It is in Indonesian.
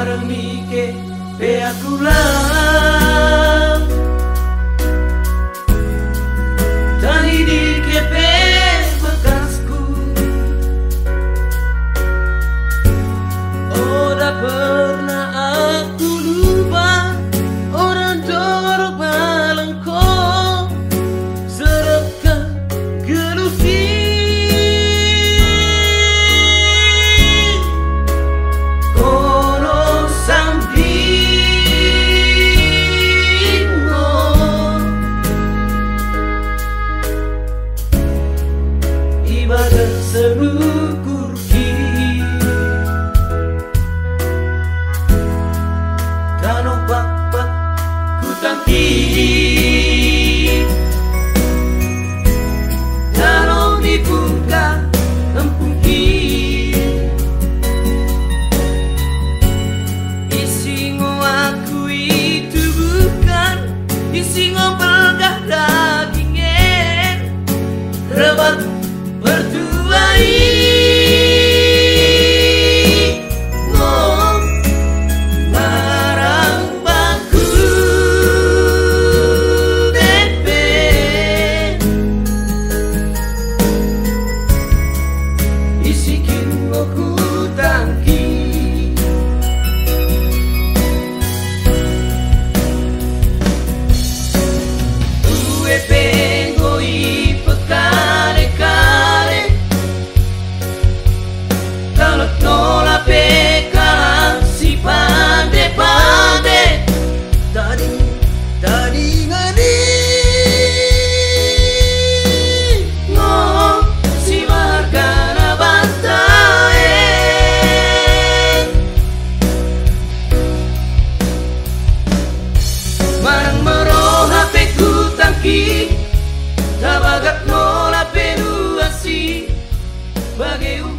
bareng mike pe aku lang tani di kepe bekasku udah pernah aku lupa orang jorok balengko serapkan gelusi kono sambingo ibadah selukur Dano bapak ku tangki Dano dibuka empungki Isingo aku itu bukan Isingo bergah dagingnya Rebat berdua Tabagat no la penuasi bagai